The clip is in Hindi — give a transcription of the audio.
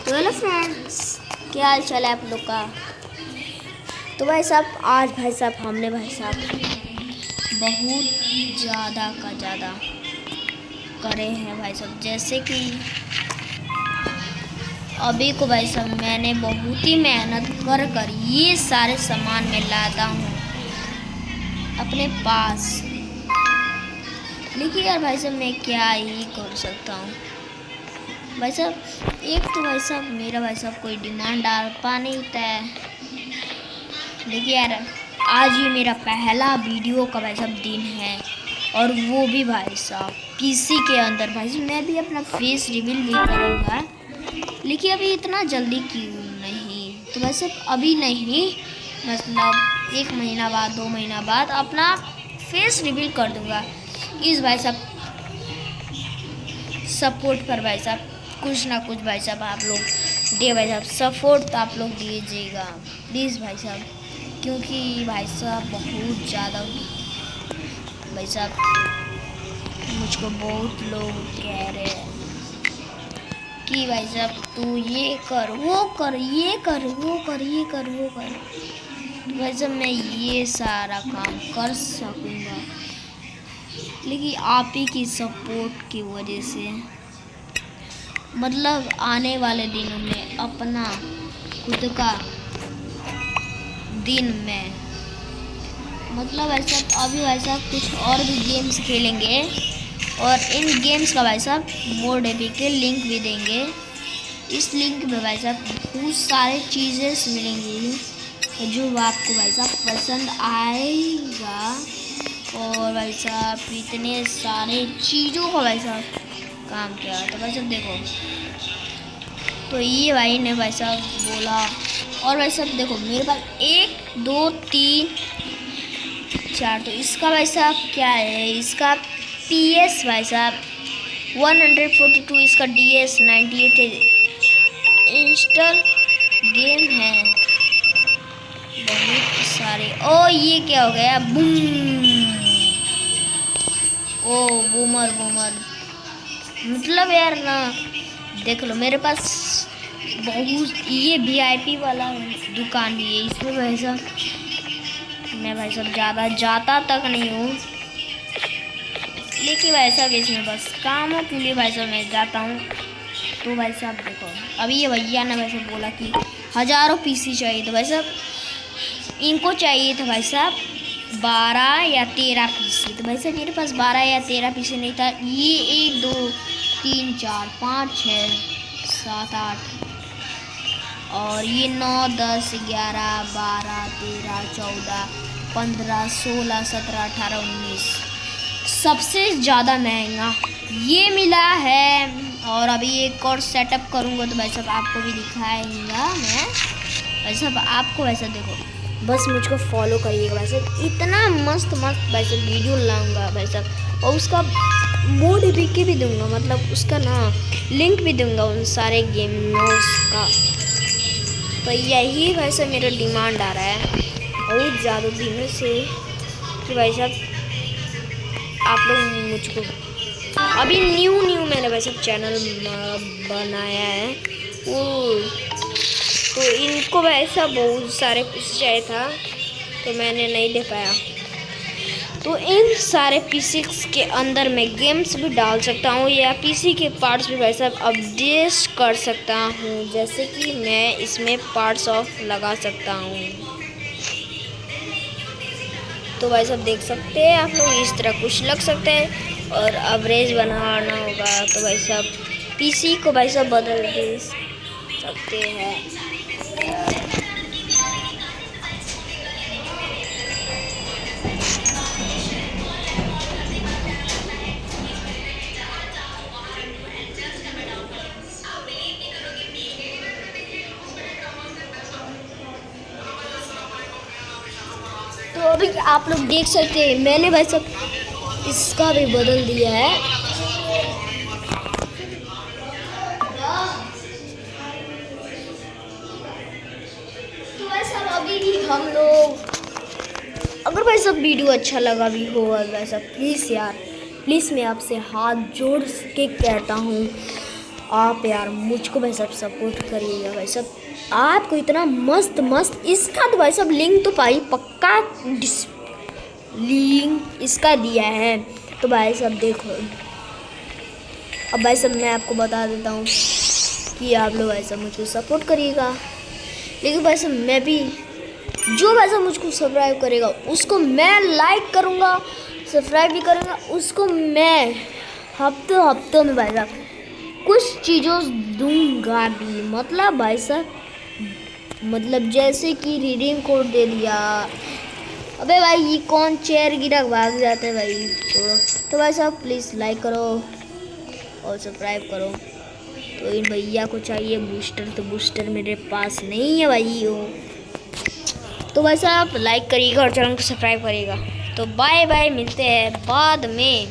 तो हेलो फ्रेंड्स, क्या हाल चाल है आप लोग का। तो भाई साहब आज भाई साहब हमने भाई साहब बहुत ज़्यादा का ज़्यादा करे हैं भाई साहब। जैसे कि अभी को भाई साहब मैंने बहुत ही मेहनत कर ये सारे सामान मैं लाता हूँ अपने पास। देखिए यार भाई साहब मैं क्या ही कर सकता हूँ भाई साहब। एक तो भाई साहब मेरा भाई साहब कोई डिमांड डाल पा नहीं है। देखिए यार आज ही मेरा पहला वीडियो का भाई साहब दिन है और वो भी भाई साहब पीसी के अंदर। भाई साहब मैं भी अपना फेस रिवील भी करूँगा, लेकिन अभी इतना जल्दी क्यों नहीं। तो भाई साहब अभी नहीं, मतलब 1 महीना बाद 2 महीना बाद अपना फेस रिवील कर दूँगा। इस भाई साहब सपोर्ट पर भाई साहब कुछ ना कुछ भाई साहब आप लोग दे भाई साहब, सपोर्ट तो आप लोग दीजिएगा प्लीज़ भाई साहब, क्योंकि भाई साहब बहुत ज़्यादा भाई साहब मुझको बहुत लोग कह रहे हैं कि भाई साहब तू ये कर वो कर, ये कर वो कर, ये कर वो कर। तो भाई साहब मैं ये सारा काम कर सकूँगा, लेकिन आप ही की सपोर्ट की वजह से मतलब आने वाले दिनों में अपना खुद का दिन में मतलब ऐसा अभी भाई साहब कुछ और भी गेम्स खेलेंगे और इन गेम्स का भाई साहब मोड एपी के लिंक भी देंगे। इस लिंक में भाई साहब बहुत सारे चीज़ें मिलेंगी जो आपको भाई साहब पसंद आएगा। और भाई साहब इतने सारे चीज़ों को भाई साहब काम किया। तो भाई साहब देखो, तो ये भाई ने भाई साहब बोला। और भाई साहब देखो मेरे पास 1 2 3 4, तो इसका भाई साहब क्या है, इसका PS भाई साहब 142, इसका DS 98 इंस्टॉल गेम है बहुत सारे। ओ ये क्या हो गया, बूम, ओ बूमर बूमर, मतलब यार ना देख लो मेरे पास बहुत ये VIP वाला दुकान भी है। इसमें भाई साहब मैं भाई साहब ज़्यादा जाता तक नहीं हूँ, लेकिन भाई साहब इसमें बस कामों के लिए भाई साहब मैं जाता हूँ। तो भाई साहब देखो अभी ये भैया ने भाई साहब बोला कि हज़ारों PC चाहिए। तो भाई साहब इनको चाहिए था भाई साहब 12 या 13 PC। तो भाई साहब मेरे पास 12 या 13 PC नहीं था। ये 1 2 3 4 5 6 7 8 और ये 9 10 11 12 13 14 15 16 17 18 19 सबसे ज़्यादा महंगा ये मिला है। और अभी एक और सेटअप करूँगा तो भाई साहब आपको भी दिखाएंगा मैं। भाई साहब आपको वैसा देखो बस मुझको फॉलो करिएगा भाई साहब, इतना मस्त मस्त भाई साहब वीडियो लाऊंगा भाई साहब। और उसका मोड भी दूंगा, मतलब उसका ना लिंक भी दूंगा उन सारे गेम्स का। तो यही भाई साहब मेरा डिमांड आ रहा है बहुत ज़्यादा दिनों से कि भाई साहब आप लोग मुझको अभी न्यू मैंने भाई साहब चैनल बनाया है वो, तो इनको भाई साहब बहुत सारे कुछ चाहिए था तो मैंने नहीं ले पाया। तो इन सारे PC के अंदर मैं गेम्स भी डाल सकता हूँ या PC के पार्ट्स भी भाई साहब अपडेट कर सकता हूँ, जैसे कि मैं इसमें पार्ट्स ऑफ लगा सकता हूँ। तो भाई साहब देख सकते हैं आप लोग इस तरह कुछ लग सकता है और एवरेज बनाना होगा। तो भाई साहब PC को भाई साहब बदल दे सकते हैं। तो अभी आप लोग देख सकते हैं मैंने भाई साहब इसका भी बदल दिया है। तो भाई साहब अभी भी हम लोग अगर भाई साहब वीडियो अच्छा लगा भी हो भाई साहब प्लीज़ यार प्लीज़ मैं आपसे हाथ जोड़ के कहता हूँ आप यार मुझको भाई साहब सपोर्ट करिएगा भाई साहब। आपको इतना मस्त मस्त इसका तो भाई साहब लिंक तो भाई पक्का लिंक इसका दिया है, तो भाई साहब देखो। अब भाई साहब मैं आपको बता देता हूँ कि आप लोग भाई साहब मुझको सपोर्ट करिएगा, लेकिन भाई साहब मैं भी जो भाई साहब मुझको सब्सक्राइब करेगा उसको मैं लाइक करूँगा, सब्सक्राइब भी करूँगा, उसको मैं हफ्तों में भाई साहब कुछ चीज़ों दूंगा भी। मतलब भाई साहब मतलब जैसे कि रीडिंग कोड दे दिया। अबे भाई ये कौन चेयर गिरा भाग जाता है भाई, छोड़ो। तो भाई साहब प्लीज़ लाइक करो और सब्सक्राइब करो। तो इन भैया को चाहिए बूस्टर, तो बूस्टर मेरे पास नहीं है भाई वो। तो भाई साहब लाइक करिएगा और चैनल को सब्सक्राइब करिएगा। तो बाय बाय, मिलते हैं बाद में।